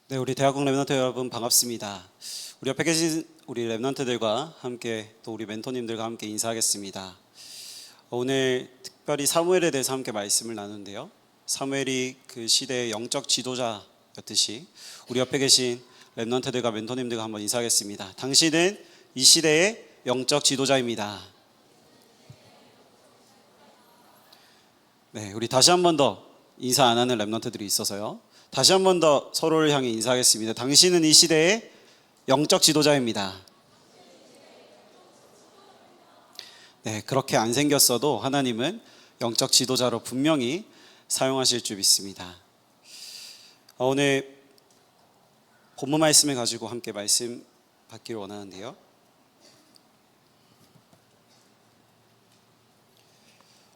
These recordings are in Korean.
네, 우리 대학국 랩넌트 여러분 반갑습니다. 우리 옆에 계신 우리 랩넌트들과 함께 또 우리 멘토님들과 함께 인사하겠습니다. 오늘 특별히 사무엘에 대해서 함께 말씀을 나누는데요. 사무엘이 그 시대의 영적 지도자였듯이 우리 옆에 계신 랩넌트들과 멘토님들과 한번 인사하겠습니다. 당신은 이 시대의 영적 지도자입니다. 네, 우리 다시 한 번 더 인사 안 하는 랩넌트들이 있어서요. 다시 한 번 더 서로를 향해 인사하겠습니다. 당신은 이 시대의 영적 지도자입니다. 네, 그렇게 안 생겼어도 하나님은 영적 지도자로 분명히 사용하실 줄 믿습니다. 오늘 본문 말씀을 가지고 함께 말씀 받기를 원하는데요.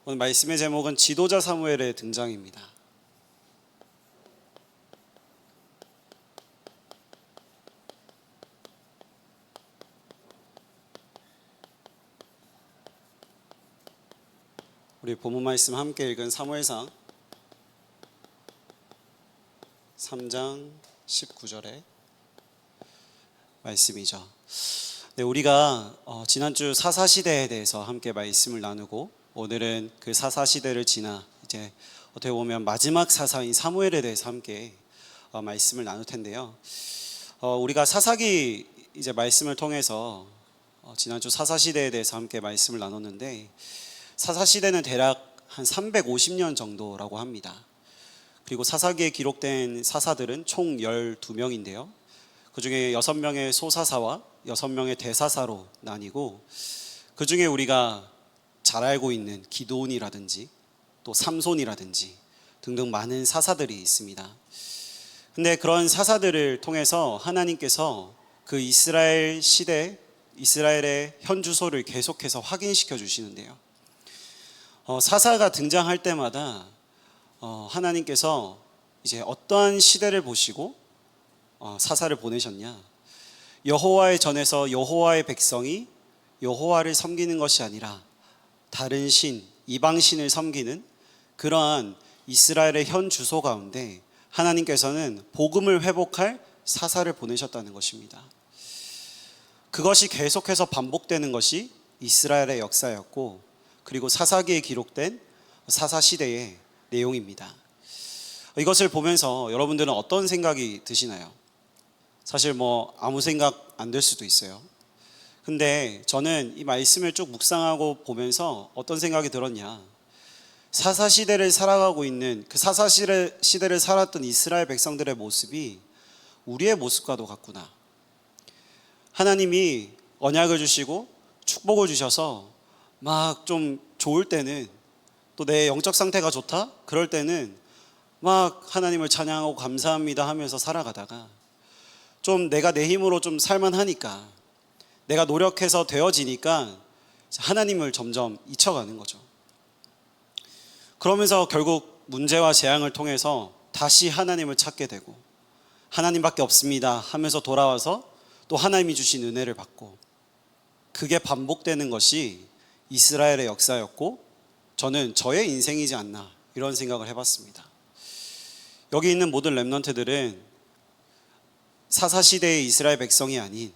오늘 말씀의 제목은 지도자 사무엘의 등장입니다. 우리 본문 말씀 함께 읽은 사무엘상 3장 19절의 말씀이죠. 네, 우리가 지난주 사사시대에 대해서 함께 말씀을 나누고 오늘은 그 사사시대를 지나 이제 어떻게 보면 마지막 사사인 사무엘에 대해서 함께 말씀을 나눌 텐데요. 우리가 사사기 이제 말씀을 통해서 지난주 사사시대에 대해서 함께 말씀을 나눴는데 사사시대는 대략 한 350년 정도라고 합니다. 그리고 사사기에 기록된 사사들은 총 12명인데요. 그 중에 6명의 소사사와 6명의 대사사로 나뉘고 그 중에 우리가 잘 알고 있는 기드온이라든지 또 삼손이라든지 등등 많은 사사들이 있습니다. 근데 그런 사사들을 통해서 하나님께서 그 이스라엘 시대, 이스라엘의 현 주소를 계속해서 확인시켜 주시는데요. 사사가 등장할 때마다 하나님께서 이제 어떠한 시대를 보시고 사사를 보내셨냐? 여호와의 전에서 여호와의 백성이 여호와를 섬기는 것이 아니라 다른 신, 이방신을 섬기는 그러한 이스라엘의 현 주소 가운데 하나님께서는 복음을 회복할 사사를 보내셨다는 것입니다. 그것이 계속해서 반복되는 것이 이스라엘의 역사였고 그리고 사사기에 기록된 사사시대의 내용입니다. 이것을 보면서 여러분들은 어떤 생각이 드시나요? 사실 아무 생각 안 들 수도 있어요. 근데 저는 이 말씀을 쭉 묵상하고 보면서 어떤 생각이 들었냐, 사사시대를 살아가고 있는 그 사사시대를 살았던 이스라엘 백성들의 모습이 우리의 모습과도 같구나. 하나님이 언약을 주시고 축복을 주셔서 막 좀 좋을 때는, 또 내 영적 상태가 좋다? 그럴 때는 막 하나님을 찬양하고 감사합니다 하면서 살아가다가 좀 내가 내 힘으로 좀 살만하니까, 내가 노력해서 되어지니까 하나님을 점점 잊혀가는 거죠. 그러면서 결국 문제와 재앙을 통해서 다시 하나님을 찾게 되고 하나님밖에 없습니다 하면서 돌아와서 또 하나님이 주신 은혜를 받고, 그게 반복되는 것이 이스라엘의 역사였고 저는 저의 인생이지 않나 이런 생각을 해봤습니다. 여기 있는 모든 랩넌트들은 사사시대의 이스라엘 백성이 아닌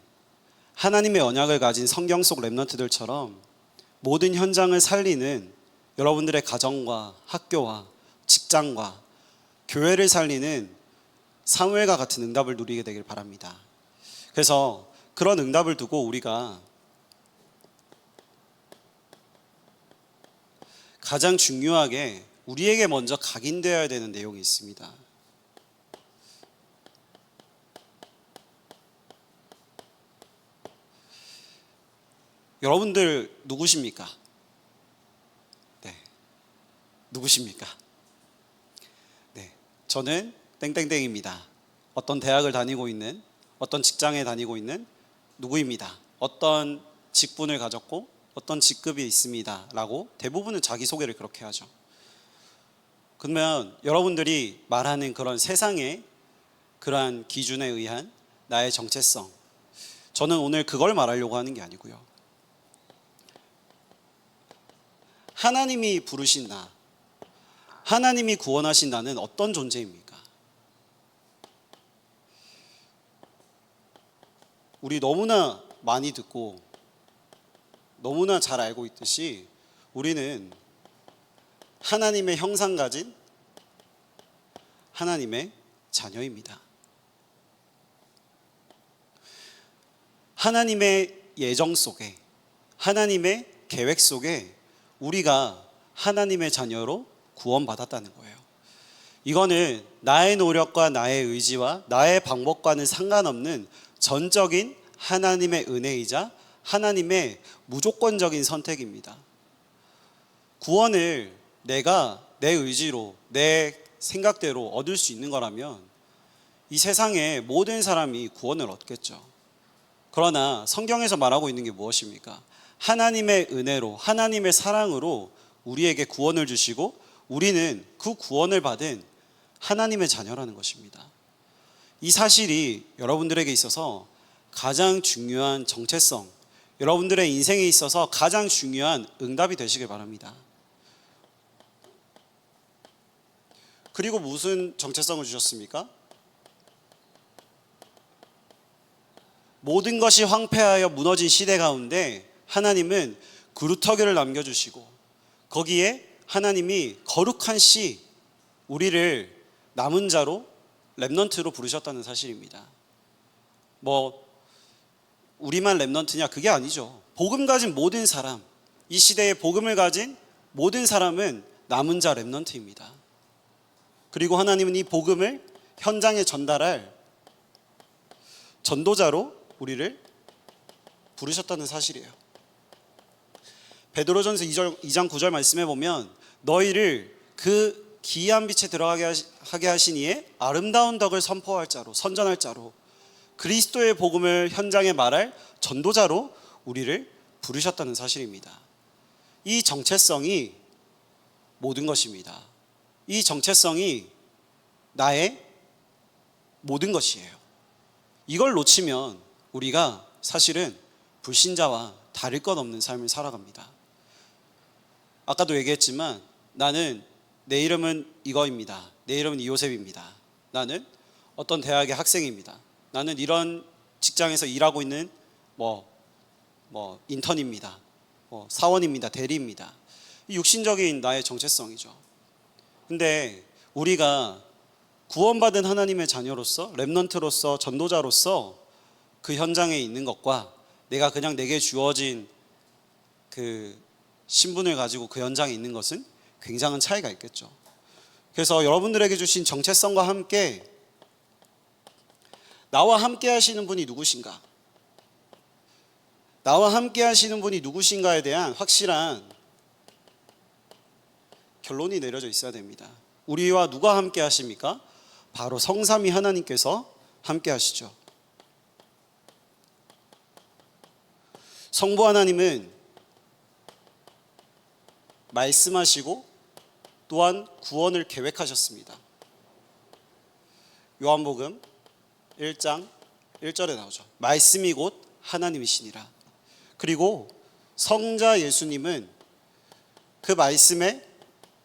하나님의 언약을 가진 성경 속 랩넌트들처럼 모든 현장을 살리는 여러분들의 가정과 학교와 직장과 교회를 살리는 사무엘과 같은 응답을 누리게 되길 바랍니다. 그래서 그런 응답을 두고 우리가 가장 중요하게 우리에게 먼저 각인되어야 되는 내용이 있습니다. 여러분들 누구십니까? 네, 누구십니까? 네, 저는 땡땡땡입니다. 어떤 대학을 다니고 있는, 어떤 직장에 다니고 있는 누구입니다. 어떤 직분을 가졌고 어떤 직급이 있습니다 라고 대부분은 자기소개를 그렇게 하죠. 그러면 여러분들이 말하는 그런 세상의 그러한 기준에 의한 나의 정체성, 저는 오늘 그걸 말하려고 하는 게 아니고요. 하나님이 부르신 나, 하나님이 구원하신 나는 어떤 존재입니까? 우리 너무나 많이 듣고 너무나 잘 알고 있듯이 우리는 하나님의 형상 가진 하나님의 자녀입니다. 하나님의 예정 속에, 하나님의 계획 속에 우리가 하나님의 자녀로 구원받았다는 거예요. 이거는 나의 노력과 나의 의지와 나의 방법과는 상관없는 전적인 하나님의 은혜이자 하나님의 무조건적인 선택입니다. 구원을 내가 내 의지로, 내 생각대로 얻을 수 있는 거라면 이 세상의 모든 사람이 구원을 얻겠죠. 그러나 성경에서 말하고 있는 게 무엇입니까? 하나님의 은혜로, 하나님의 사랑으로 우리에게 구원을 주시고 우리는 그 구원을 받은 하나님의 자녀라는 것입니다. 이 사실이 여러분들에게 있어서 가장 중요한 정체성, 여러분들의 인생에 있어서 가장 중요한 응답이 되시길 바랍니다. 그리고 무슨 정체성을 주셨습니까? 모든 것이 황폐하여 무너진 시대 가운데 하나님은 그루터기를 남겨주시고 거기에 하나님이 거룩한 씨, 우리를 남은 자로 렘넌트로 부르셨다는 사실입니다. 우리만 렘넌트냐? 그게 아니죠. 복음 가진 모든 사람, 이 시대에 복음을 가진 모든 사람은 남은 자 렘넌트입니다. 그리고 하나님은 이 복음을 현장에 전달할 전도자로 우리를 부르셨다는 사실이에요. 베드로전서 2장 9절 말씀해 보면 너희를 그 기이한 빛에 들어가게 하게 하신 이의 아름다운 덕을 선포할 자로, 선전할 자로, 그리스도의 복음을 현장에 말할 전도자로 우리를 부르셨다는 사실입니다. 이 정체성이 모든 것입니다. 이 정체성이 나의 모든 것이에요. 이걸 놓치면 우리가 사실은 불신자와 다를 것 없는 삶을 살아갑니다. 아까도 얘기했지만 나는 내 이름은 이거입니다. 내 이름은 이요셉입니다. 나는 어떤 대학의 학생입니다. 나는 이런 직장에서 일하고 있는 인턴입니다. 사원입니다. 대리입니다. 이 육신적인 나의 정체성이죠. 근데 우리가 구원받은 하나님의 자녀로서, 렘넌트로서, 전도자로서 그 현장에 있는 것과 내가 그냥 내게 주어진 그 신분을 가지고 그 현장에 있는 것은 굉장한 차이가 있겠죠. 그래서 여러분들에게 주신 정체성과 함께 나와 함께 하시는 분이 누구신가? 나와 함께 하시는 분이 누구신가에 대한 확실한 결론이 내려져 있어야 됩니다. 우리와 누가 함께 하십니까? 바로 성삼위 하나님께서 함께 하시죠. 성부 하나님은 말씀하시고 또한 구원을 계획하셨습니다. 요한복음 1장 1절에 나오죠. 말씀이 곧 하나님이시니라. 그리고 성자 예수님은 그 말씀의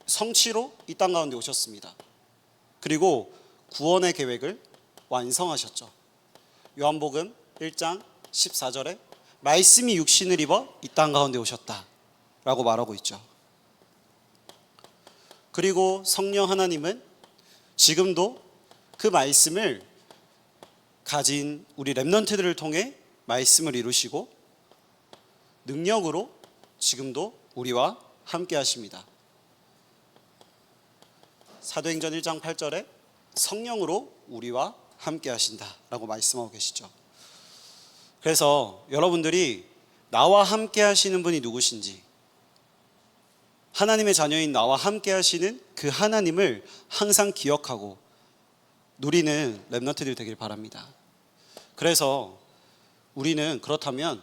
성취로 이 땅 가운데 오셨습니다. 그리고 구원의 계획을 완성하셨죠. 요한복음 1장 14절에 말씀이 육신을 입어 이 땅 가운데 오셨다 라고 말하고 있죠. 그리고 성령 하나님은 지금도 그 말씀을 가진 우리 렘넌트들을 통해 말씀을 이루시고 능력으로 지금도 우리와 함께 하십니다. 사도행전 1장 8절에 성령으로 우리와 함께 하신다라고 말씀하고 계시죠. 그래서 여러분들이 나와 함께 하시는 분이 누구신지, 하나님의 자녀인 나와 함께 하시는 그 하나님을 항상 기억하고 누리는 렘넌트들이 되길 바랍니다. 그래서 우리는 그렇다면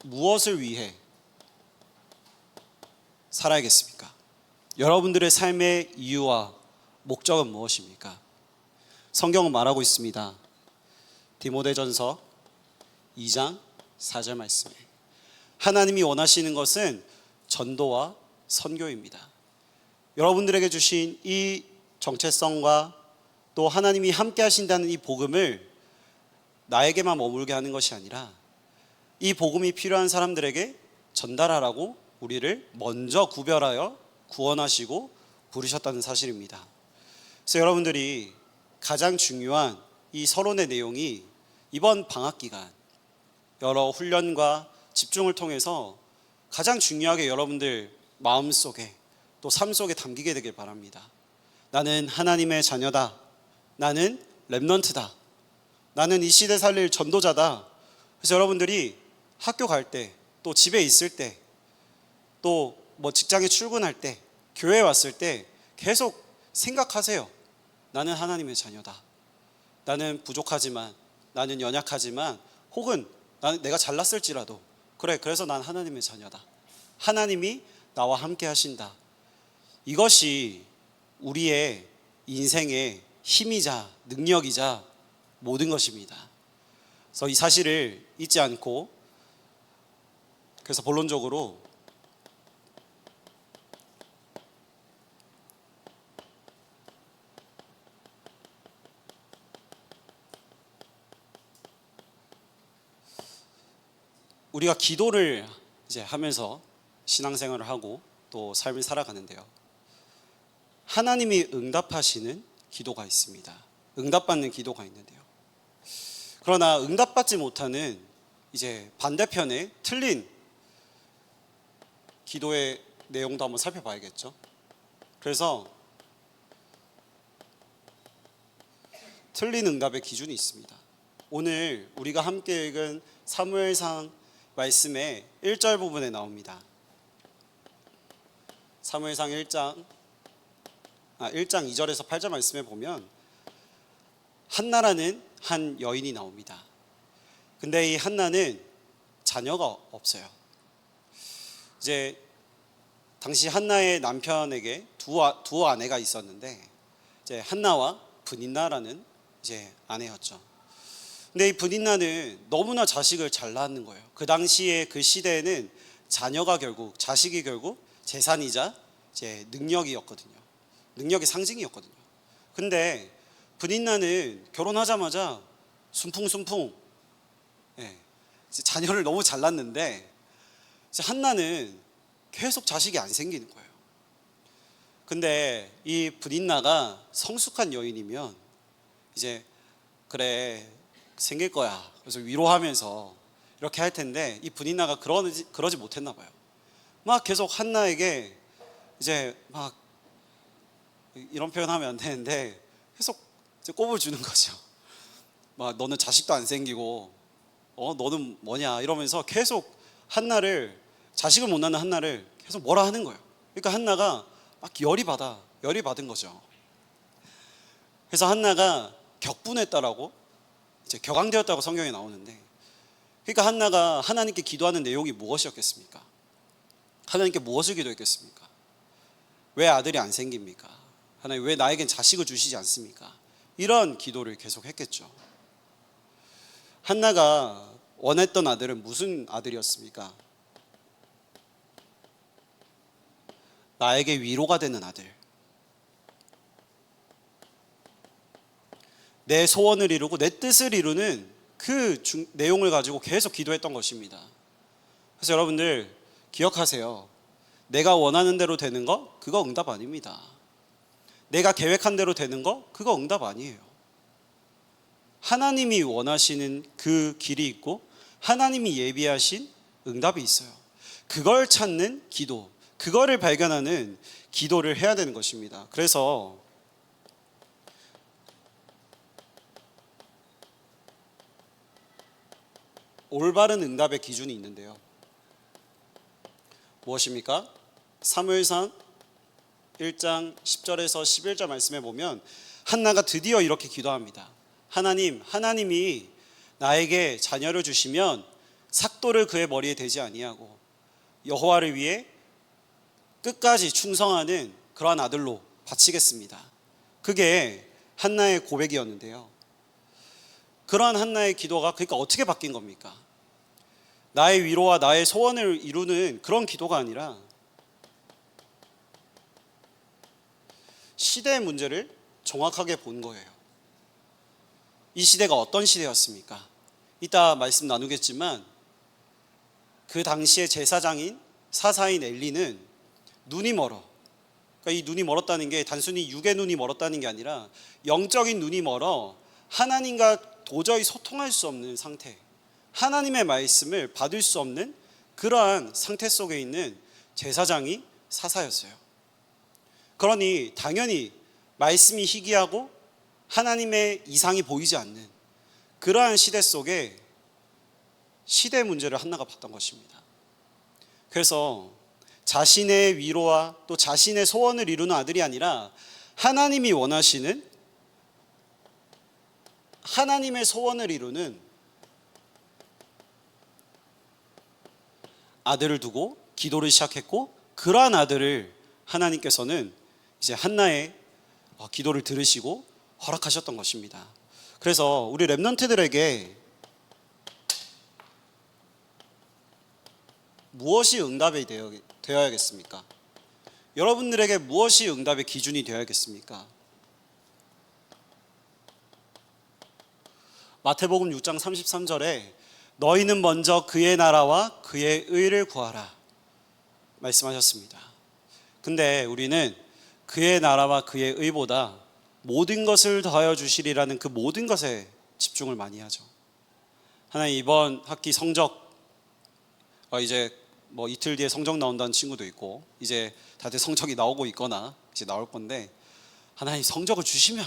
무엇을 위해 살아야겠습니까? 여러분들의 삶의 이유와 목적은 무엇입니까? 성경은 말하고 있습니다. 디모데전서 2장 4절 말씀에 하나님이 원하시는 것은 전도와 선교입니다. 여러분들에게 주신 이 정체성과 또 하나님이 함께 하신다는 이 복음을 나에게만 머물게 하는 것이 아니라 이 복음이 필요한 사람들에게 전달하라고 우리를 먼저 구별하여 구원하시고 부르셨다는 사실입니다. 그래서 여러분들이 가장 중요한 이 서론의 내용이 이번 방학 기간 여러 훈련과 집중을 통해서 가장 중요하게 여러분들 마음속에 또 삶 속에 담기게 되길 바랍니다. 나는 하나님의 자녀다. 나는 렘넌트다. 나는 이 시대 살릴 전도자다. 그래서 여러분들이 학교 갈 때, 또 집에 있을 때, 또 뭐 직장에 출근할 때, 교회에 왔을 때 계속 생각하세요. 나는 하나님의 자녀다. 나는 부족하지만, 나는 연약하지만, 혹은 나는 내가 잘났을지라도 그래, 그래서 난 하나님의 자녀다. 하나님이 나와 함께 하신다. 이것이 우리의 인생의 힘이자 능력이자 모든 것입니다. 그래서 이 사실을 잊지 않고, 그래서 본론적으로 우리가 기도를 이제 하면서 신앙생활을 하고 또 삶을 살아가는데요. 하나님이 응답하시는 기도가 있습니다. 응답받는 기도가 있는데요. 그러나 응답받지 못하는 이제 반대편에 틀린 기도의 내용도 한번 살펴봐야겠죠. 그래서 틀린 응답의 기준이 있습니다. 오늘 우리가 함께 읽은 사무엘상 말씀의 1절 부분에 나옵니다. 사무엘상 1장 2절에서 8절 말씀에 보면 한나라는 한 여인이 나옵니다. 근데 이 한나는 자녀가 없어요. 이제 당시 한나의 남편에게 두 아내가 있었는데, 이제 한나와 브닌나라는 이제 아내였죠. 근데 이 브닌나는 너무나 자식을 잘 낳는 거예요. 그 당시에 그 시대에는 자식이 결국 재산이자 이제 능력이었거든요. 능력의 상징이었거든요. 근데 브닌나는 결혼하자마자 순풍순풍, 자녀를 너무 잘 낳는데, 한나는 계속 자식이 안 생기는 거예요. 근데 이 브닌나가 성숙한 여인이면 이제 그래 생길 거야, 그래서 위로하면서 이렇게 할 텐데, 이 브닌나가 그러지 못했나 봐요. 막 계속 한나에게 이제 막 이런 표현하면 안 되는데 계속 이제 꼽을 주는 거죠. 막 너는 자식도 안 생기고 너는 뭐냐 이러면서 계속 자식을 못 낳는 한나를 계속 뭐라 하는 거예요. 그러니까 한나가 막 열이 받은 거죠. 그래서 한나가 격분했다라고, 이제 격앙되었다고 성경에 나오는데, 그러니까 한나가 하나님께 기도하는 내용이 무엇이었겠습니까? 하나님께 무엇을 기도했겠습니까? 왜 아들이 안 생깁니까? 하나님, 왜 나에겐 자식을 주시지 않습니까? 이런 기도를 계속 했겠죠. 한나가 원했던 아들은 무슨 아들이었습니까? 나에게 위로가 되는 아들, 내 소원을 이루고 내 뜻을 이루는 그 내용을 가지고 계속 기도했던 것입니다. 그래서 여러분들 기억하세요. 내가 원하는 대로 되는 거, 그거 응답 아닙니다. 내가 계획한 대로 되는 거, 그거 응답 아니에요. 하나님이 원하시는 그 길이 있고 하나님이 예비하신 응답이 있어요. 그걸 찾는 기도, 그거를 발견하는 기도를 해야 되는 것입니다. 그래서 올바른 응답의 기준이 있는데요. 무엇입니까? 사무엘상 1장 10절에서 11절 말씀에 보면 한나가 드디어 이렇게 기도합니다. 하나님이 나에게 자녀를 주시면 삭도를 그의 머리에 대지 아니하고 여호와를 위해 끝까지 충성하는 그러한 아들로 바치겠습니다. 그게 한나의 고백이었는데요. 그러한 한나의 기도가 그러니까 어떻게 바뀐 겁니까? 나의 위로와 나의 소원을 이루는 그런 기도가 아니라 시대의 문제를 정확하게 본 거예요. 이 시대가 어떤 시대였습니까? 이따 말씀 나누겠지만 그 당시의 제사장인 사사인 엘리는 눈이 멀어. 그러니까 이 눈이 멀었다는 게 단순히 육의 눈이 멀었다는 게 아니라 영적인 눈이 멀어 하나님과 도저히 소통할 수 없는 상태, 하나님의 말씀을 받을 수 없는 그러한 상태 속에 있는 제사장이 사사였어요. 그러니 당연히 말씀이 희귀하고 하나님의 이상이 보이지 않는 그러한 시대 속에 시대 문제를 한나가 봤던 것입니다. 그래서 자신의 위로와 또 자신의 소원을 이루는 아들이 아니라 하나님이 원하시는 하나님의 소원을 이루는 아들을 두고 기도를 시작했고, 그러한 아들을 하나님께서는 이제 한나의 기도를 들으시고 허락하셨던 것입니다. 그래서 우리 렘넌트들에게 무엇이 응답이 되어야겠습니까? 여러분들에게 무엇이 응답의 기준이 되어야겠습니까? 마태복음 6장 33절에 너희는 먼저 그의 나라와 그의 의를 구하라 말씀하셨습니다. 근데 우리는 그의 나라와 그의 의보다 모든 것을 더하여 주시리라는 그 모든 것에 집중을 많이 하죠. 하나님, 이번 학기 성적 이제 뭐 이틀 뒤에 성적 나온다는 친구도 있고, 이제 다들 성적이 나오고 있거나 이제 나올 건데, 하나님 성적을 주시면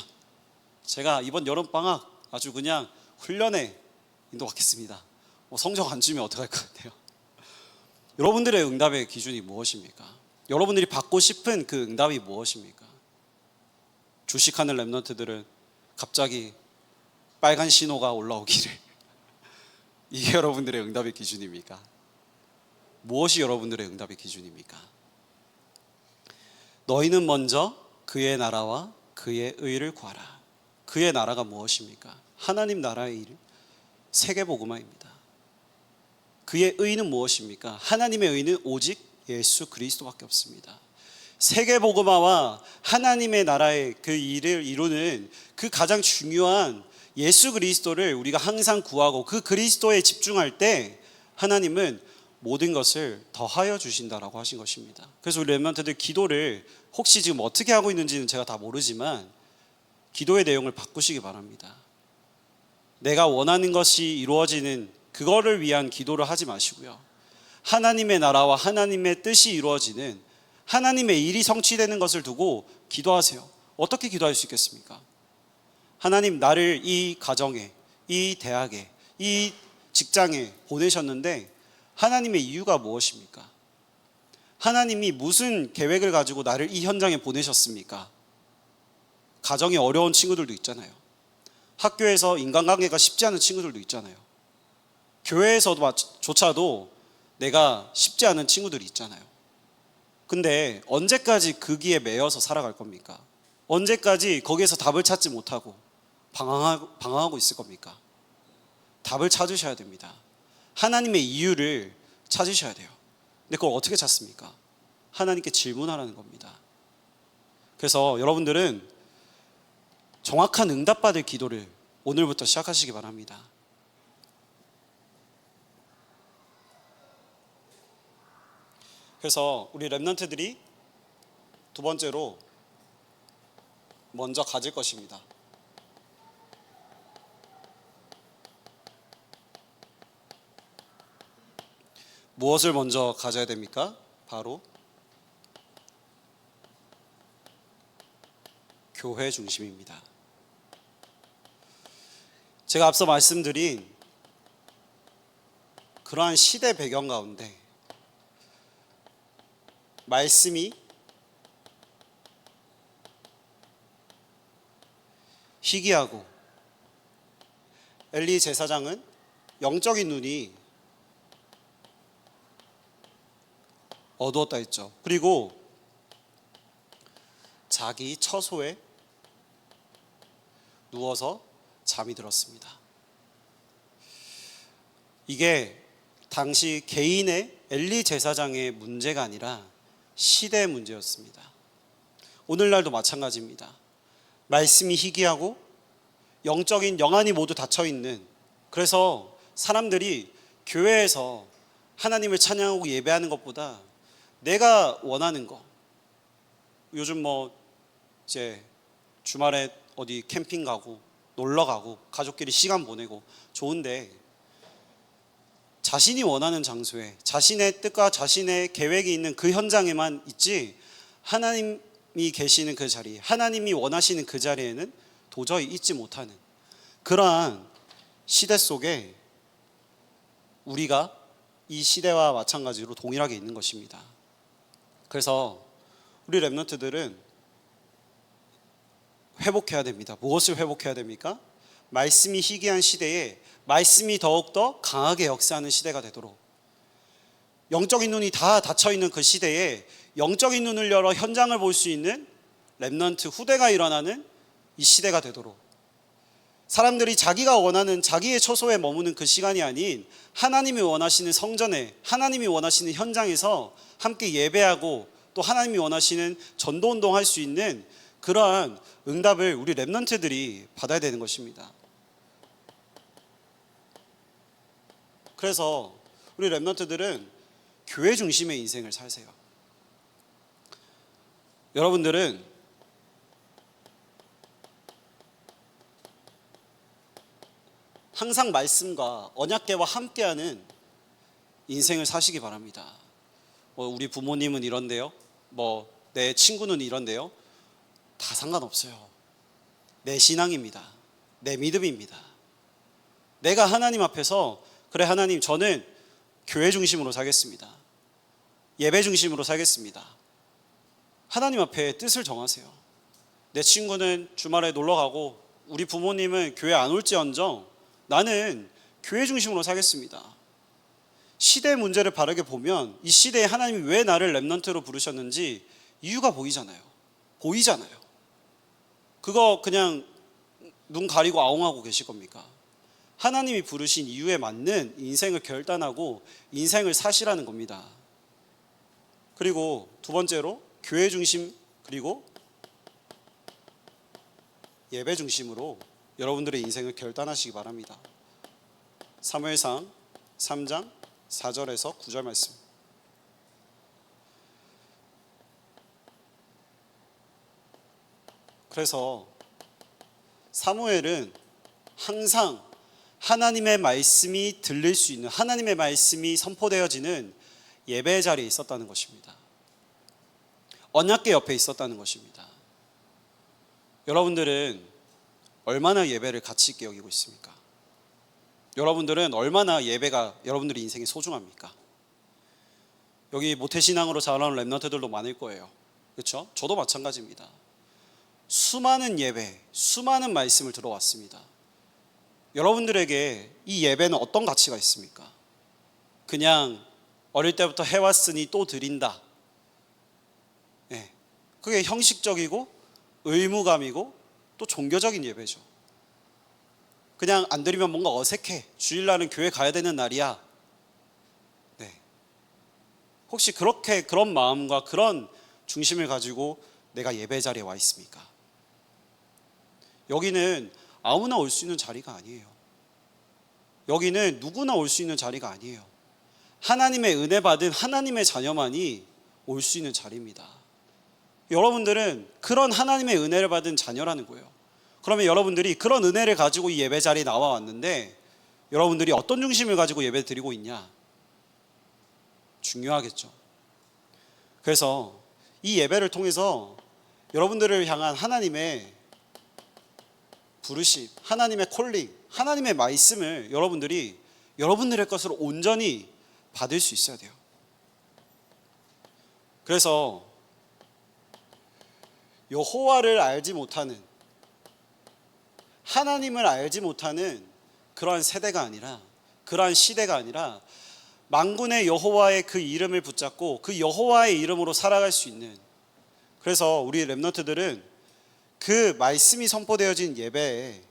제가 이번 여름방학 아주 그냥 훈련에 인도받겠습니다. 뭐 성적 안 주면 어떡할 것 같아요? 여러분들의 응답의 기준이 무엇입니까? 여러분들이 받고 싶은 그 응답이 무엇입니까? 주식하는 렘넌트들은 갑자기 빨간 신호가 올라오기를 이게 여러분들의 응답의 기준입니까? 무엇이 여러분들의 응답의 기준입니까? 너희는 먼저 그의 나라와 그의 의를 구하라. 그의 나라가 무엇입니까? 하나님 나라의 일, 세계복음화입니다. 그의 의는 무엇입니까? 하나님의 의는 오직 예수 그리스도밖에 없습니다. 세계복음화와 하나님의 나라의 그 일을 이루는 그 가장 중요한 예수 그리스도를 우리가 항상 구하고 그 그리스도에 집중할 때 하나님은 모든 것을 더하여 주신다라고 하신 것입니다. 그래서 우리 렘넌트들 기도를 혹시 지금 어떻게 하고 있는지는 제가 다 모르지만 기도의 내용을 바꾸시기 바랍니다. 내가 원하는 것이 이루어지는 그거를 위한 기도를 하지 마시고요, 하나님의 나라와 하나님의 뜻이 이루어지는 하나님의 일이 성취되는 것을 두고 기도하세요. 어떻게 기도할 수 있겠습니까? 하나님, 나를 이 가정에, 이 대학에, 이 직장에 보내셨는데 하나님의 이유가 무엇입니까? 하나님이 무슨 계획을 가지고 나를 이 현장에 보내셨습니까? 가정이 어려운 친구들도 있잖아요. 학교에서 인간관계가 쉽지 않은 친구들도 있잖아요. 교회에서조차도 내가 쉽지 않은 친구들이 있잖아요. 근데 언제까지 그 기에 매여서 살아갈 겁니까? 언제까지 거기에서 답을 찾지 못하고 방황하고 있을 겁니까? 답을 찾으셔야 됩니다. 하나님의 이유를 찾으셔야 돼요. 근데 그걸 어떻게 찾습니까? 하나님께 질문하라는 겁니다. 그래서 여러분들은 정확한 응답받을 기도를 오늘부터 시작하시기 바랍니다. 그래서 우리 렘넌트들이 두 번째로 먼저 가질 것입니다. 무엇을 먼저 가져야 됩니까? 바로 교회 중심입니다. 제가 앞서 말씀드린 그러한 시대 배경 가운데 말씀이 희귀하고 엘리 제사장은 영적인 눈이 어두웠다 했죠. 그리고 자기 처소에 누워서 잠이 들었습니다. 이게 당시 개인의 엘리 제사장의 문제가 아니라 시대의 문제였습니다. 오늘날도 마찬가지입니다. 말씀이 희귀하고 영적인 영안이 모두 닫혀있는, 그래서 사람들이 교회에서 하나님을 찬양하고 예배하는 것보다 내가 원하는 거, 요즘 뭐 이제 주말에 어디 캠핑 가고 놀러 가고 가족끼리 시간 보내고 좋은데, 자신이 원하는 장소에 자신의 뜻과 자신의 계획이 있는 그 현장에만 있지, 하나님이 계시는 그 자리, 하나님이 원하시는 그 자리에는 도저히 있지 못하는 그러한 시대 속에 우리가 이 시대와 마찬가지로 동일하게 있는 것입니다. 그래서 우리 렘넌트들은 회복해야 됩니다. 무엇을 회복해야 됩니까? 말씀이 희귀한 시대에 말씀이 더욱더 강하게 역사하는 시대가 되도록, 영적인 눈이 다 닫혀있는 그 시대에 영적인 눈을 열어 현장을 볼 수 있는 렘넌트 후대가 일어나는 이 시대가 되도록, 사람들이 자기가 원하는 자기의 처소에 머무는 그 시간이 아닌 하나님이 원하시는 성전에, 하나님이 원하시는 현장에서 함께 예배하고 또 하나님이 원하시는 전도운동 할 수 있는 그러한 응답을 우리 렘넌트들이 받아야 되는 것입니다. 그래서 우리 렘넌트들은 교회 중심의 인생을 살세요. 여러분들은 항상 말씀과 언약궤와 함께하는 인생을 사시기 바랍니다. 우리 부모님은 이런데요, 내 친구는 이런데요, 다 상관없어요. 내 신앙입니다. 내 믿음입니다. 내가 하나님 앞에서, 그래 하나님, 저는 교회 중심으로 살겠습니다. 예배 중심으로 살겠습니다. 하나님 앞에 뜻을 정하세요. 내 친구는 주말에 놀러 가고 우리 부모님은 교회 안 올지언정 나는 교회 중심으로 살겠습니다. 시대의 문제를 바르게 보면 이 시대에 하나님이 왜 나를 렘넌트로 부르셨는지 이유가 보이잖아요. 그거 그냥 눈 가리고 아웅하고 계실 겁니까? 하나님이 부르신 이유에 맞는 인생을 결단하고 인생을 사시라는 겁니다. 그리고 두 번째로 교회 중심, 그리고 예배 중심으로 여러분들의 인생을 결단하시기 바랍니다. 사무엘상 3장 4절에서 9절 말씀. 그래서 사무엘은 항상 하나님의 말씀이 들릴 수 있는, 하나님의 말씀이 선포되어지는 예배 자리에 있었다는 것입니다. 언약궤 옆에 있었다는 것입니다. 여러분들은 얼마나 예배를 가치 있게 여기고 있습니까? 여러분들은 얼마나 예배가 여러분들의 인생에 소중합니까? 여기 모태신앙으로 자라는 렘넌트들도 많을 거예요. 그렇죠? 저도 마찬가지입니다. 수많은 예배, 수많은 말씀을 들어왔습니다. 여러분들에게 이 예배는 어떤 가치가 있습니까? 그냥 어릴 때부터 해왔으니 또 드린다. 네. 그게 형식적이고 의무감이고 또 종교적인 예배죠. 그냥 안 드리면 뭔가 어색해. 주일날은 교회 가야 되는 날이야. 네. 혹시 그런 마음과 그런 중심을 가지고 내가 예배 자리에 와 있습니까? 여기는 아무나 올 수 있는 자리가 아니에요. 여기는 누구나 올 수 있는 자리가 아니에요. 하나님의 은혜 받은 하나님의 자녀만이 올 수 있는 자리입니다. 여러분들은 그런 하나님의 은혜를 받은 자녀라는 거예요. 그러면 여러분들이 그런 은혜를 가지고 이 예배 자리에 나와 왔는데 여러분들이 어떤 중심을 가지고 예배 드리고 있냐? 중요하겠죠. 그래서 이 예배를 통해서 여러분들을 향한 하나님의 부르심, 하나님의 콜링, 하나님의 말씀을 여러분들이 여러분들의 것으로 온전히 받을 수 있어야 돼요. 그래서 여호와를 알지 못하는, 하나님을 알지 못하는 그러한 세대가 아니라, 그러한 시대가 아니라 만군의 여호와의 그 이름을 붙잡고 그 여호와의 이름으로 살아갈 수 있는, 그래서 우리 렘넌트들은 그 말씀이 선포되어진 예배에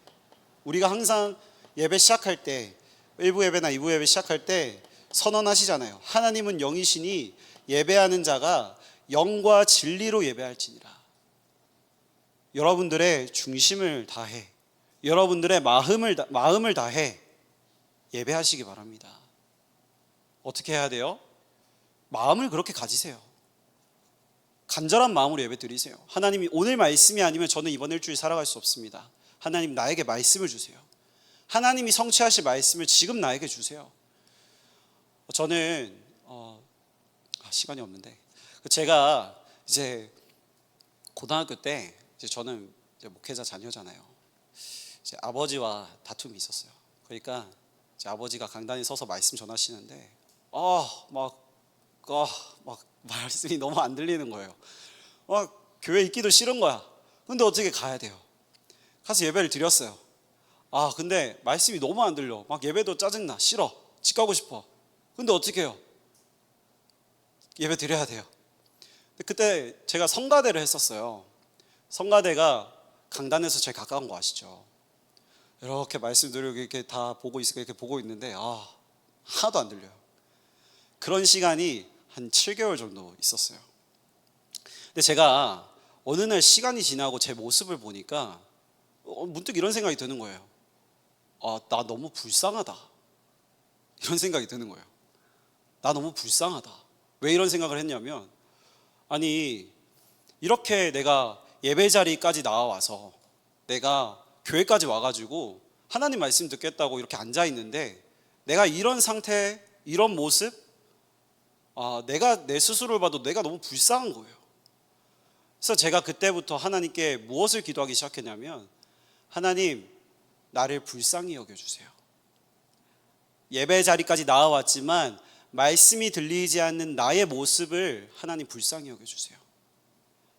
우리가 항상 예배 시작할 때, 1부 예배나 2부 예배 시작할 때 선언하시잖아요. 하나님은 영이시니 예배하는 자가 영과 진리로 예배할지니라. 여러분들의 중심을 다해, 여러분들의 마음을 다해 예배하시기 바랍니다. 어떻게 해야 돼요? 마음을 그렇게 가지세요. 간절한 마음으로 예배 드리세요. 하나님이 오늘 말씀이 아니면 저는 이번 일주일 살아갈 수 없습니다. 하나님 나에게 말씀을 주세요. 하나님이 성취하실 말씀을 지금 나에게 주세요. 저는 시간이 없는데 제가 이제 고등학교 때 저는 이제 목회자 자녀잖아요. 이제 아버지와 다툼이 있었어요. 그러니까 이제 아버지가 강단에 서서 말씀 전하시는데 막 말씀이 너무 안 들리는 거예요. 교회 있기도 싫은 거야. 근데 어떻게 가야 돼요? 가서 예배를 드렸어요. 근데 말씀이 너무 안 들려. 막 예배도 짜증나. 싫어. 집 가고 싶어. 근데 어떻게 해요? 예배 드려야 돼요. 그때 제가 성가대를 했었어요. 성가대가 강단에서 제일 가까운 거 아시죠? 이렇게 말씀 들으고 이렇게 다 보고 있으니까 이렇게 보고 있는데 하나도 안 들려요. 그런 시간이 한 7개월 정도 있었어요. 근데 제가 어느 날 시간이 지나고 제 모습을 보니까 문득 이런 생각이 드는 거예요. 나 너무 불쌍하다. 이런 생각이 드는 거예요. 나 너무 불쌍하다. 왜 이런 생각을 했냐면 아니 이렇게 내가 예배 자리까지 나와서 내가 교회까지 와가지고 하나님 말씀 듣겠다고 이렇게 앉아 있는데 내가 이런 상태, 이런 모습, 내가 내 스스로를 봐도 내가 너무 불쌍한 거예요. 그래서 제가 그때부터 하나님께 무엇을 기도하기 시작했냐면 하나님 나를 불쌍히 여겨주세요. 예배 자리까지 나와왔지만 말씀이 들리지 않는 나의 모습을 하나님 불쌍히 여겨주세요.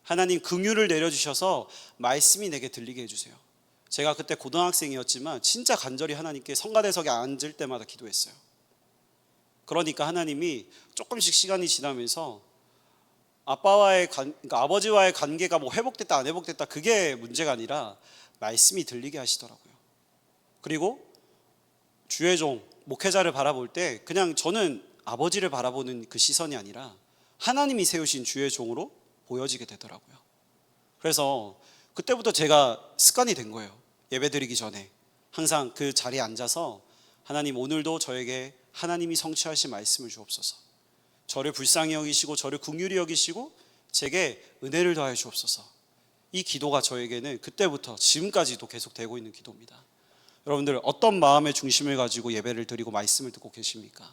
하나님 긍휼을 내려주셔서 말씀이 내게 들리게 해주세요. 제가 그때 고등학생이었지만 진짜 간절히 하나님께 성가대석에 앉을 때마다 기도했어요. 그러니까 하나님이 조금씩 시간이 지나면서 그러니까 아버지와의 관계가 뭐 회복됐다 안 회복됐다 그게 문제가 아니라 말씀이 들리게 하시더라고요. 그리고 주의 종 목회자를 바라볼 때 그냥 저는 아버지를 바라보는 그 시선이 아니라 하나님이 세우신 주의 종으로 보여지게 되더라고요. 그래서 그때부터 제가 습관이 된 거예요. 예배드리기 전에 항상 그 자리에 앉아서 하나님 오늘도 저에게 하나님이 성취하신 말씀을 주옵소서. 저를 불쌍히 여기시고 저를 긍휼히 여기시고 제게 은혜를 더하여 주옵소서. 이 기도가 저에게는 그때부터 지금까지도 계속 되고 있는 기도입니다. 여러분들 어떤 마음의 중심을 가지고 예배를 드리고 말씀을 듣고 계십니까?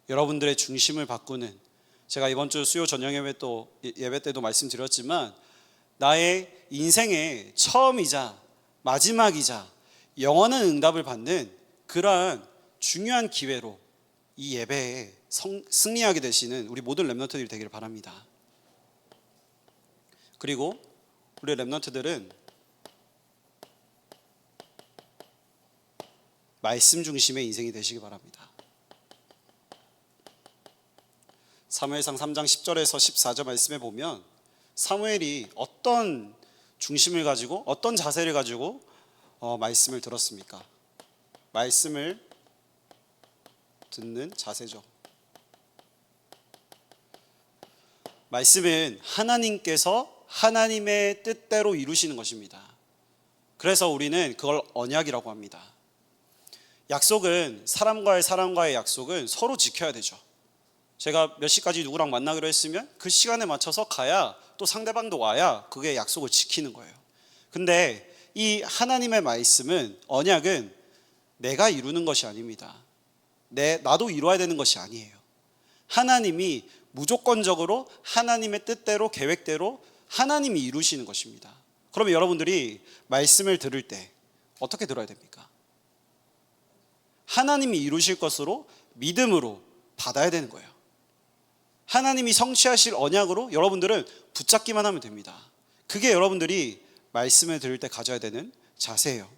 여러분들의 중심을 바꾸는, 제가 이번 주 수요 저녁 예배 때도 말씀드렸지만 나의 인생의 처음이자 마지막이자 영원한 응답을 받는 그러한 중요한 기회로 이 예배에 승리하게 되시는 우리 모든 렘넌트들이 되기를 바랍니다. 그리고 우리 렘넌트들은 말씀 중심의 인생이 되시기 바랍니다. 사무엘상 3장 10절에서 14절 말씀에 보면 사무엘이 어떤 중심을 가지고 어떤 자세를 가지고 말씀을 들었습니까? 말씀을 듣는 자세죠. 말씀은 하나님께서 하나님의 뜻대로 이루시는 것입니다. 그래서 우리는 그걸 언약이라고 합니다. 약속은 사람과의 약속은 서로 지켜야 되죠. 제가 몇 시까지 누구랑 만나기로 했으면 그 시간에 맞춰서 가야 또 상대방도 와야 그게 약속을 지키는 거예요. 근데 이 하나님의 말씀은 언약은 내가 이루는 것이 아닙니다. 나도 이루어야 되는 것이 아니에요. 하나님이 무조건적으로 하나님의 뜻대로 계획대로 하나님이 이루시는 것입니다. 그러면 여러분들이 말씀을 들을 때 어떻게 들어야 됩니까? 하나님이 이루실 것으로 믿음으로 받아야 되는 거예요. 하나님이 성취하실 언약으로 여러분들은 붙잡기만 하면 됩니다. 그게 여러분들이 말씀을 들을 때 가져야 되는 자세예요.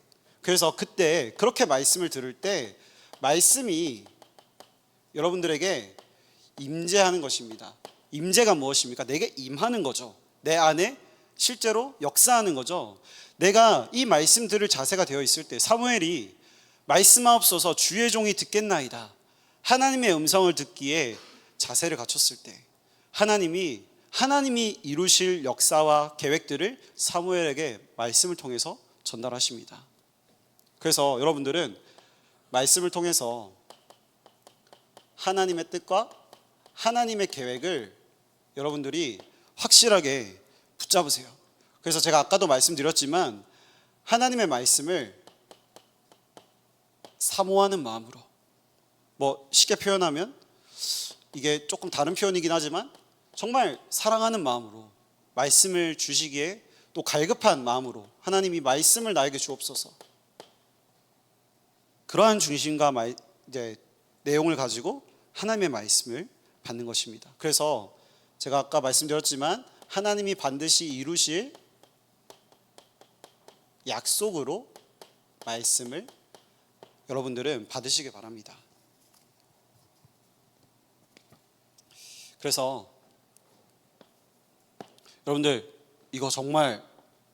그래서 그때 그렇게 말씀을 들을 때 말씀이 여러분들에게 임재하는 것입니다. 임재가 무엇입니까? 내게 임하는 거죠. 내 안에 실제로 역사하는 거죠. 내가 이 말씀 들을 자세가 되어 있을 때 사무엘이 말씀하옵소서 주의 종이 듣겠나이다. 하나님의 음성을 듣기에 자세를 갖췄을 때 하나님이 이루실 역사와 계획들을 사무엘에게 말씀을 통해서 전달하십니다. 그래서 여러분들은 말씀을 통해서 하나님의 뜻과 하나님의 계획을 여러분들이 확실하게 붙잡으세요. 그래서 제가 아까도 말씀드렸지만 하나님의 말씀을 사모하는 마음으로, 뭐 쉽게 표현하면 이게 조금 다른 표현이긴 하지만 정말 사랑하는 마음으로 말씀을 주시기에 또 갈급한 마음으로 하나님이 말씀을 나에게 주옵소서, 그러한 중심과 이제 내용을 가지고 하나님의 말씀을 받는 것입니다. 그래서 제가 아까 말씀드렸지만 하나님이 반드시 이루실 약속으로 말씀을 여러분들은 받으시기 바랍니다. 그래서 여러분들, 이거 정말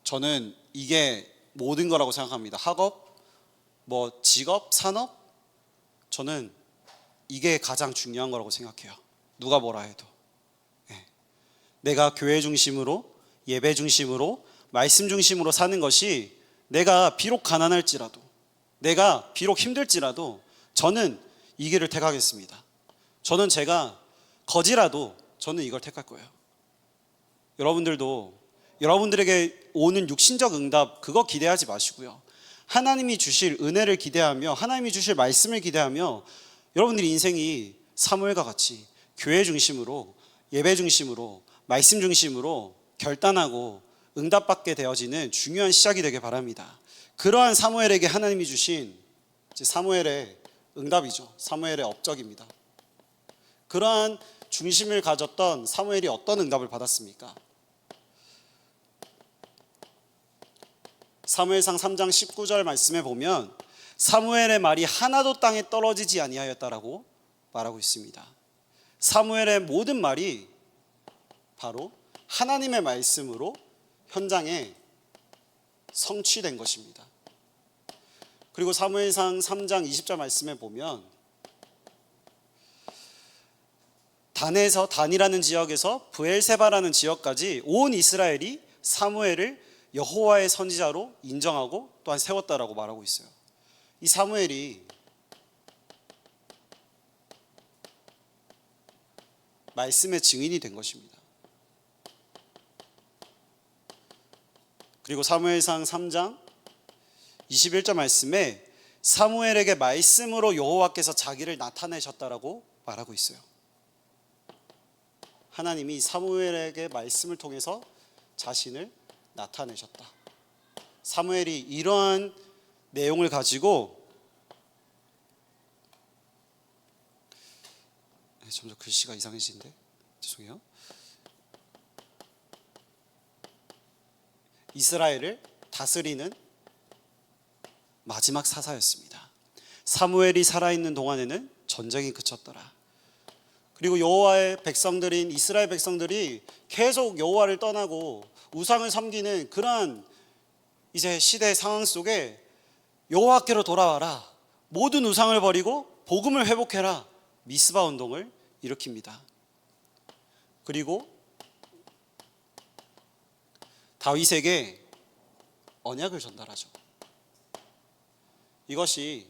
저는 이게 모든 거라고 생각합니다. 학업, 뭐 직업, 산업, 저는 이게 가장 중요한 거라고 생각해요. 누가 뭐라 해도. 내가 교회 중심으로, 예배 중심으로, 말씀 중심으로 사는 것이 내가 비록 가난할지라도, 내가 비록 힘들지라도 저는 이 길을 택하겠습니다. 저는 제가 거지라도 저는 이걸 택할 거예요. 여러분들도 여러분들에게 오는 육신적 응답 그거 기대하지 마시고요. 하나님이 주실 은혜를 기대하며 하나님이 주실 말씀을 기대하며 여러분들의 인생이 사무엘과 같이 교회 중심으로, 예배 중심으로, 말씀 중심으로 결단하고 응답받게 되어지는 중요한 시작이 되길 바랍니다. 그러한 사무엘에게 하나님이 주신 사무엘의 응답이죠. 사무엘의 업적입니다. 그러한 중심을 가졌던 사무엘이 어떤 응답을 받았습니까? 사무엘상 3장 19절 말씀에 보면 사무엘의 말이 하나도 땅에 떨어지지 아니하였다라고 말하고 있습니다. 사무엘의 모든 말이 바로 하나님의 말씀으로 현장에 성취된 것입니다. 그리고 사무엘상 3장 20절 말씀에 보면 단에서, 단이라는 지역에서 브엘세바라는 지역까지 온 이스라엘이 사무엘을 여호와의 선지자로 인정하고 또한 세웠다라고 말하고 있어요. 이 사무엘이 말씀의 증인이 된 것입니다. 그리고 사무엘상 3장 21절 말씀에 사무엘에게 말씀으로 여호와께서 자기를 나타내셨다라고 말하고 있어요. 하나님이 사무엘에게 말씀을 통해서 자신을 나타내셨다. 사무엘이 이러한 내용을 가지고 점점 글씨가 이상해지는데 죄송해요. 이스라엘을 다스리는 마지막 사사였습니다. 사무엘이 살아있는 동안에는 전쟁이 그쳤더라. 그리고 여호와의 백성들인 이스라엘 백성들이 계속 여호와를 떠나고 우상을 섬기는 그러한 이제 시대 상황 속에 여호와께로 돌아와라, 모든 우상을 버리고 복음을 회복해라, 미스바 운동을 일으킵니다. 그리고 다윗에게 언약을 전달하죠. 이것이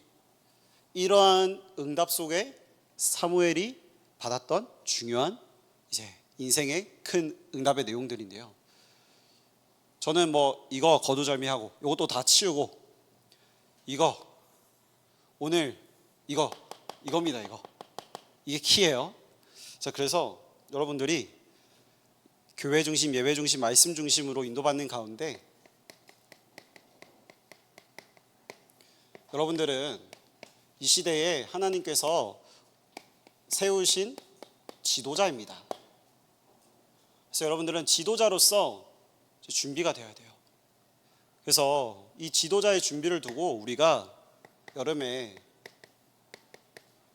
이러한 응답 속에 사무엘이 받았던 중요한 이제 인생의 큰 응답의 내용들인데요. 저는 뭐 이거 거두절미하고 이것도 다 치우고 이거 오늘 이겁니다. 이게 키예요. 자, 그래서 여러분들이 교회 중심, 예배 중심, 말씀 중심으로 인도받는 가운데 여러분들은 이 시대에 하나님께서 세우신 지도자입니다. 그래서 여러분들은 지도자로서 준비가 되어야 돼요. 그래서 이 지도자의 준비를 두고 우리가 여름에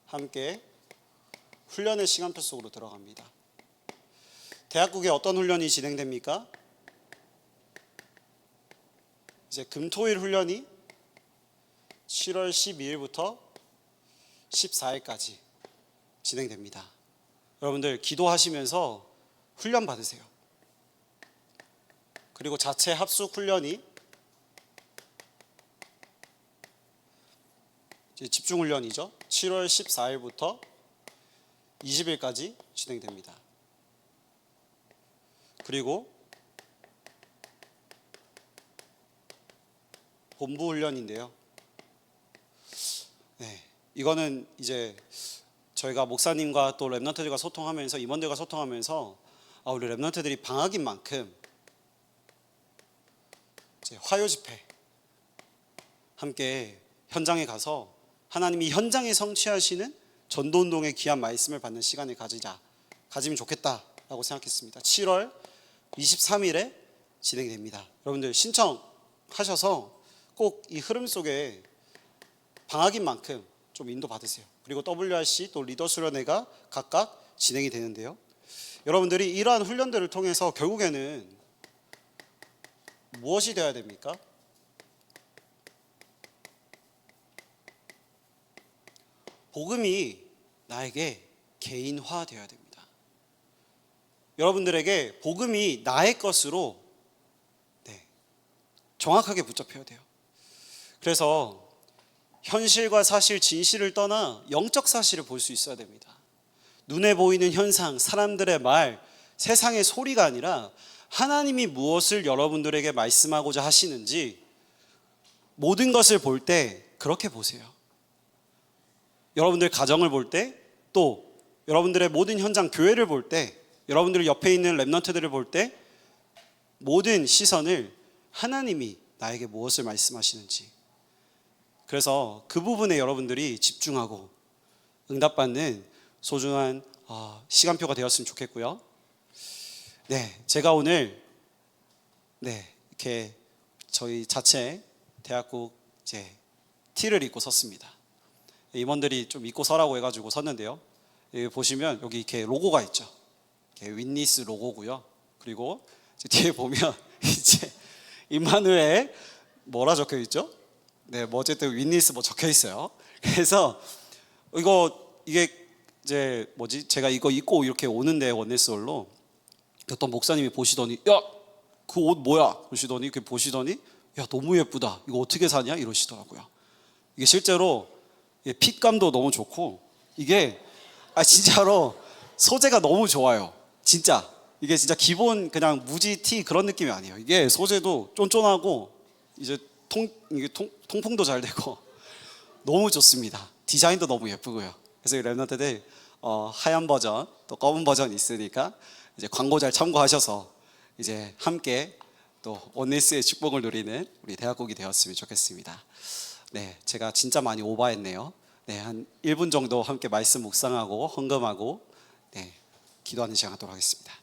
함께 훈련의 시간표 속으로 들어갑니다. 대학국에 어떤 훈련이 진행됩니까? 이제 금토일 훈련이 7월 12일부터 14일까지 진행됩니다. 여러분들 기도하시면서 훈련 받으세요. 그리고 자체 합숙 훈련이 집중 훈련이죠. 7월 14일부터 20일까지 진행됩니다. 그리고 본부 훈련인데요. 네, 이거는 이제 저희가 목사님과 또 랩런트들과 소통하면서 임원들과 소통하면서 우리 랩런트들이 방학인 만큼 이제 화요 집회 함께 현장에 가서 하나님이 현장에 성취하시는 전도운동의 귀한 말씀을 받는 시간을 가지면 좋겠다라고 생각했습니다. 7월 23일에 진행됩니다. 여러분들 신청하셔서 꼭 이 흐름 속에 방학인 만큼 좀 인도 받으세요. 그리고 WRC 또 리더 수련회가 각각 진행이 되는데요. 여러분들이 이러한 훈련들을 통해서 결국에는 무엇이 되어야 됩니까? 복음이 나에게 개인화되어야 됩니다. 여러분들에게 복음이 나의 것으로 정확하게 붙잡혀야 돼요. 그래서 현실과 사실, 진실을 떠나 영적 사실을 볼 수 있어야 됩니다. 눈에 보이는 현상, 사람들의 말, 세상의 소리가 아니라 하나님이 무엇을 여러분들에게 말씀하고자 하시는지 모든 것을 볼 때 그렇게 보세요. 여러분들 가정을 볼 때, 또 여러분들의 모든 현장, 교회를 볼 때, 여러분들 옆에 있는 랩런트들을 볼 때 모든 시선을 하나님이 나에게 무엇을 말씀하시는지, 그래서 그 부분에 여러분들이 집중하고 응답받는 소중한 시간표가 되었으면 좋겠고요. 네, 제가 오늘 이렇게 저희 자체 대학국 이제 티를 입고 섰습니다. 임원들이 좀 입고 서라고 해가지고 섰는데요. 여기 보시면 여기 이렇게 로고가 있죠. 이렇게 윈니스 로고고요. 그리고 뒤에 보면 이제 임마누엘 뭐라 적혀 있죠? 네, 뭐 어쨌든 윈니스 뭐 적혀 있어요. 그래서 이게 이제 제가 이거 입고 이렇게 오는데 원네스홀로 어떤 목사님이 보시더니 야, 그 옷 뭐야? 그러시더니 이렇게 보시더니 야, 너무 예쁘다. 이거 어떻게 사냐? 이러시더라고요. 이게 실제로 핏감도 너무 좋고 이게 진짜로 소재가 너무 좋아요. 진짜 이게 진짜 기본 그냥 무지 티 그런 느낌이 아니에요. 이게 소재도 쫀쫀하고 이제 통풍도 잘 되고 너무 좋습니다. 디자인도 너무 예쁘고요. 그래서 이 랩런트들 하얀 버전 또 검은 버전 있으니까 이제 광고 잘 참고하셔서 이제 함께 또 원네스의 축복을 누리는 우리 대학국이 되었으면 좋겠습니다. 네, 제가 진짜 많이 오버했네요. 네, 한 1분 정도 함께 말씀 묵상하고 헌금하고 기도하는 시간 갖도록 하겠습니다.